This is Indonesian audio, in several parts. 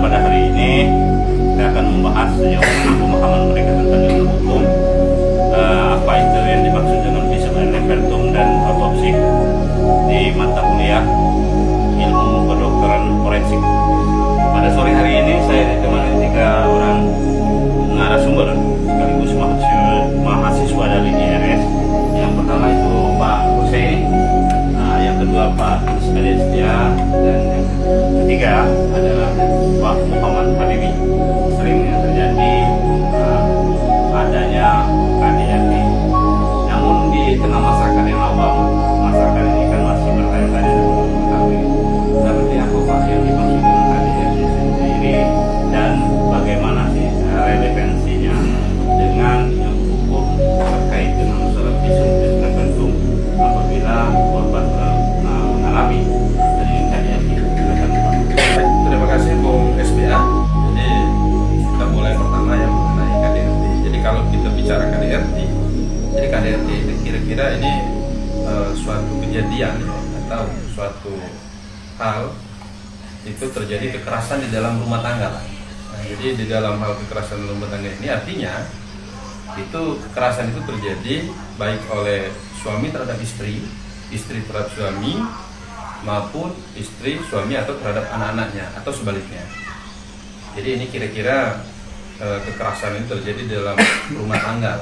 pada hari ini saya akan membahas sejauh mana pemahaman mereka tentang ilmu hukum, apa itu yang dimaksud dengan visum et repertum dan autopsi di mata kuliah ilmu kedokteran forensik. Pada sore hari ini saya ditemani 3 orang narasumber sekaligus mahasiswa dari IRS. Yang pertama itu Pak Hussein, yang kedua Pak Setia, dan yang ketiga adalah Pak Muhammad Habibi. Sering terjadi adanya KDRT. Namun di tengah masyarakat yang awam, masyarakat ini kan masih bertanya-tanya dan belum mengetahui seperti apa Pak yang dimaksud dengan KDRT sendiri dan bagaimana sih relevansinya dengan yang hukum terkait dengan masalah visum et repertum apabila korban mengalami dari KDRT. Baik, terima kasih Bung SBA. Jadi kita mulai pertama yang mengenai KDRT. Jadi kalau kita bicara KDRT, jadi KDRT itu kira-kira ini suatu kejadian atau suatu hal itu terjadi kekerasan di dalam rumah tangga. Nah, jadi di dalam hal kekerasan rumah tangga ini artinya itu kekerasan itu terjadi baik oleh suami terhadap istri, istri terhadap suami, maupun istri, suami atau terhadap anak-anaknya atau sebaliknya. Jadi ini kira-kira kekerasan ini terjadi dalam rumah tangga.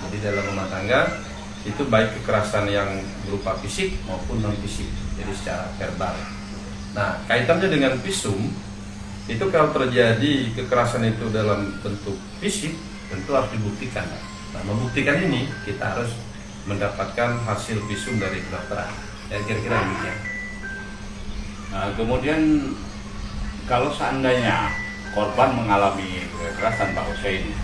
Jadi dalam rumah tangga itu baik kekerasan yang berupa fisik maupun non fisik, jadi secara verbal. Nah, kaitannya dengan visum itu kalau terjadi kekerasan itu dalam bentuk fisik tentu harus dibuktikan. Nah, membuktikan ini kita harus mendapatkan hasil visum dari kedokteran. Ya, kira-kira demikian. Kemudian kalau seandainya korban mengalami kekerasan Pak Hussein,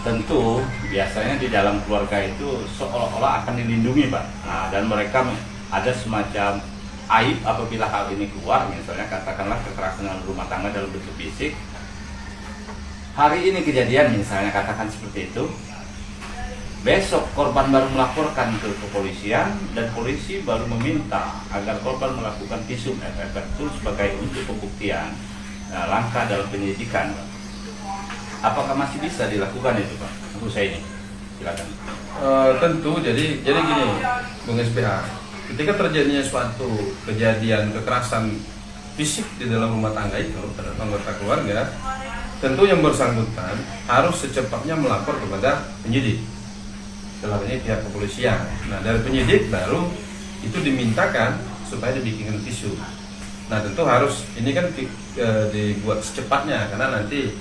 tentu biasanya di dalam keluarga itu seolah-olah akan dilindungi Pak. Dan mereka ada semacam aib apabila hal ini keluar, misalnya katakanlah kekerasan dalam rumah tangga dalam bentuk fisik. Hari ini kejadian misalnya katakan seperti itu, besok korban baru melaporkan ke kepolisian dan polisi baru meminta agar korban melakukan visum et repertum sebagai untuk pembuktian langkah dalam penyidikan. Apakah masih bisa dilakukan itu Pak Hussein? Silakan. Tentu jadi gini Bung SPH. Ketika terjadinya suatu kejadian kekerasan fisik di dalam rumah tangga itu terhadap anggota keluarga, tentu yang bersangkutan harus secepatnya melapor kepada penyidik. Dalam ini pihak kepolisian. Nah, dari penyidik baru itu dimintakan supaya dibikinkan visum. Nah, tentu harus ini kan dibuat secepatnya karena nanti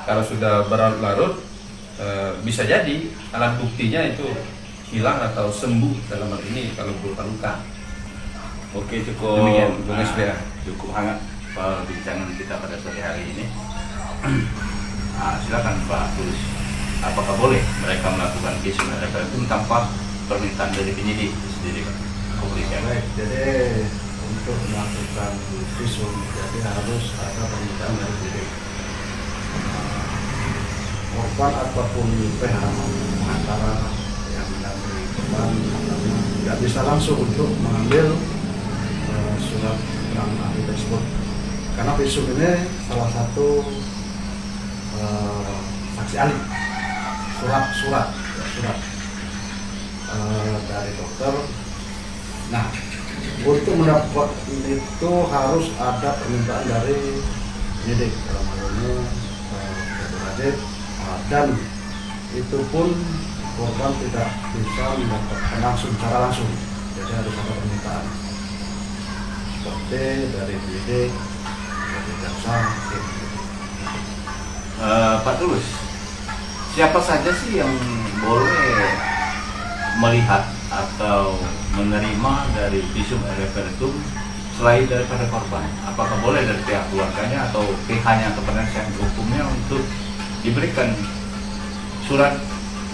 kalau sudah berlarut-larut bisa jadi alat buktinya itu hilang atau sembuh dalam hal ini kalau berupa luka. Oke, cukup demikian Bung SBA. Cukup hangat perbincangan kita pada sore hari ini. Silakan Pak Tulus. Apakah boleh mereka melakukan visum et repertum tanpa permintaan dari penyidik sendiri Pak? Kepolisian. Baik, jadi untuk melakukan visum jadi harus ada permintaan dari penyidik. Korban ataupun pihak pengacara yang mendampingi korban tidak bisa langsung untuk mengambil surat keterangan ahli tersebut karena visum ini salah satu saksi ahli, surat dari dokter. Nah, untuk mendapat itu harus ada permintaan dari penyidik dalam hal ini wajib, dan itu pun korban tidak bisa mendapatkan secara langsung, jadi harus ada permintaan seperti dari penyidik, dari jaksa. Pak Tulus, siapa saja sih yang boleh melihat atau menerima dari visum et repertum selain daripada korban? Apakah boleh dari pihak keluarganya atau pihaknya atau penasihat hukumnya untuk diberikan surat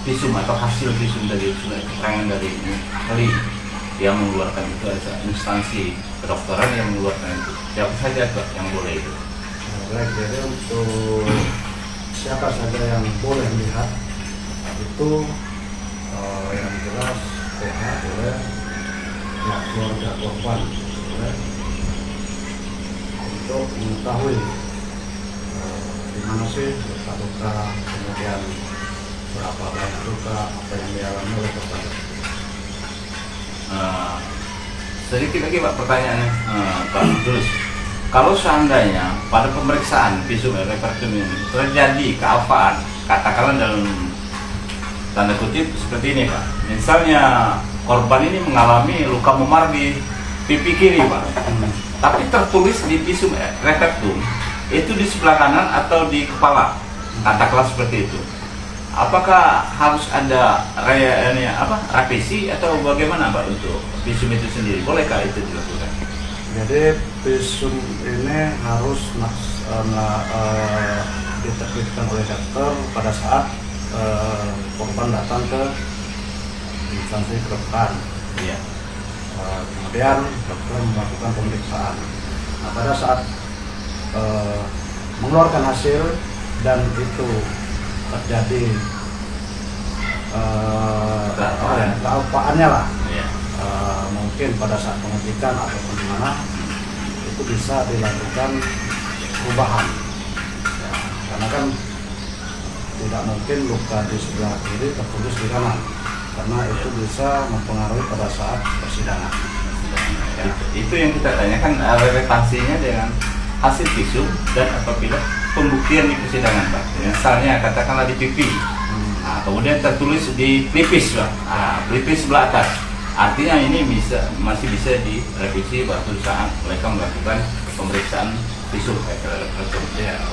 visum atau hasil visum dari surat keterangan dari ahli yang mengeluarkan itu, ada instansi kedokteran yang mengeluarkan itu? Siapa saja Pak yang boleh itu? Baik, jadi untuk siapa saja yang boleh melihat itu yang jelas pihak boleh, pihak keluarga korban boleh, untuk mengetahui gimana sih luka-luka, kemudian berapa banyak luka, apa yang dialami oleh korban. Sedikit lagi Pak pertanyaannya, Pak Tulus. Kalau seandainya pada pemeriksaan visum et repertum ini terjadi kealpaan, katakanlah dalam tanda kutip seperti ini Pak. Misalnya korban ini mengalami luka memar di pipi kiri Pak, tapi tertulis di visum et repertum itu di sebelah kanan atau di kepala, katakanlah seperti itu. Apakah harus ada revisi atau bagaimana Pak untuk visum itu sendiri? Bolehkah itu dilakukan? Jadi visum ini harus diterbitkan oleh dokter pada saat korban datang ke instansi kedokteran. Iya. Kemudian dokter melakukan pemeriksaan. Nah, pada saat mengeluarkan hasil dan itu terjadi kealpaannya lah. Iya. Mungkin pada saat pengecekan ataupun gimana itu bisa dilakukan perubahan ya, karena kan tidak mungkin luka di sebelah kiri tertulis di kanan karena itu bisa mempengaruhi pada saat persidangan ya. Itu yang kita tanyakan, relevansinya dengan hasil visum dan apabila pembuktian di persidangan Pak. Misalnya katakanlah di pipi, nah, kemudian tertulis di pelipis Pak, pelipis sebelah atas. Artinya ini masih bisa direvisi waktu saat mereka melakukan pemeriksaan visum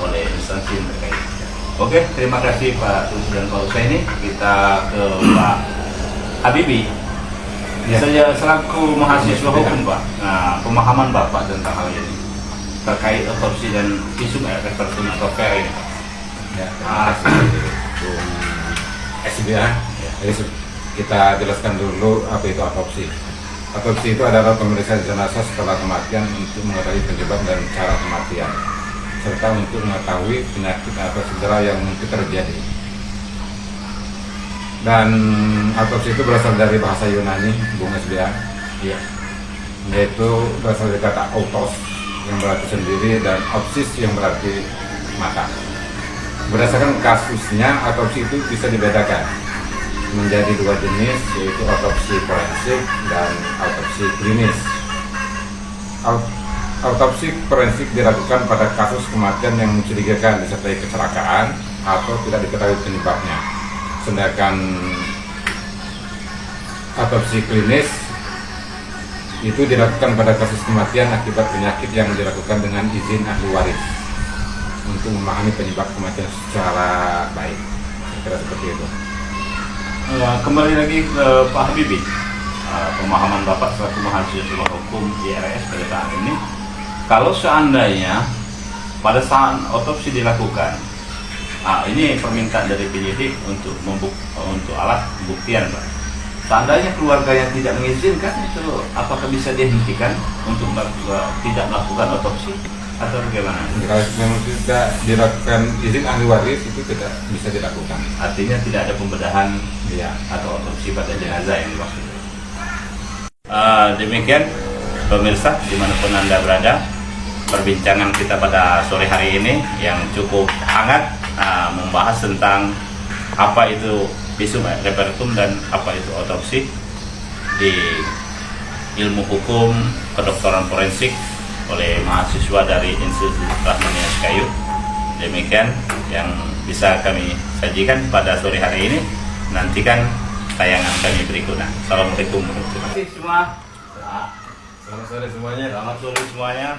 oleh instansi terkait. Oke, terima kasih Pak Tulus dan Pak Usaini. Kita ke Pak Habibie. Ya. Saya selaku mahasiswa hukum Pak, nah, pemahaman Bapak tentang hal ini terkait otopsi dan visum et repertum atau VR ini. Ya, terima kasih Bung SBA. Jadi kita jelaskan dulu apa itu otopsi. Otopsi itu adalah pemeriksaan jenazah setelah kematian untuk mengetahui penyebab dan cara kematian, serta untuk mengetahui penyakit atau cedera yang mungkin terjadi. Dan otopsi itu berasal dari bahasa Yunani, Bung SBA, ya, yaitu berasal dari kata autos yang berarti sendiri dan opsis yang berarti mata. Berdasarkan kasusnya, otopsi itu bisa dibedakan menjadi dua jenis, yaitu otopsi forensik dan otopsi klinis. Otopsi forensik dilakukan pada kasus kematian yang mencurigakan disertai kecelakaan atau tidak diketahui penyebabnya. Sedangkan otopsi klinis itu dilakukan pada kasus kematian akibat penyakit yang dilakukan dengan izin ahli waris untuk memahami penyebab kematian secara baik. Kira seperti itu. Kembali lagi ke Pak Habibie, pemahaman Bapak selaku mahasiswa hukum IRS pada saat ini, kalau seandainya pada saat otopsi dilakukan, ini permintaan dari penyidik untuk alat pembuktian Pak. Seandainya keluarganya tidak mengizinkan, itu apakah bisa dihentikan untuk tidak melakukan otopsi atau bagaimana? Kalau memang tidak dilakukan izin ahli waris itu tidak bisa dilakukan. Artinya tidak ada pembedahan Ya. atau otopsi pada jenazah yang dimaksud. Demikian pemirsa dimanapun Anda berada, perbincangan kita pada sore hari ini yang cukup hangat membahas tentang apa itu visum et repertum dan apa itu otopsi di ilmu hukum kedokteran forensik oleh mahasiswa dari Institut Rahmaniah Sekayu. Demikian yang bisa kami sajikan pada sore hari ini. Nantikan tayangan kami berikutnya. Assalamualaikum warahmatullahi wabarakatuh. Selamat sore semuanya. Selamat sore semuanya.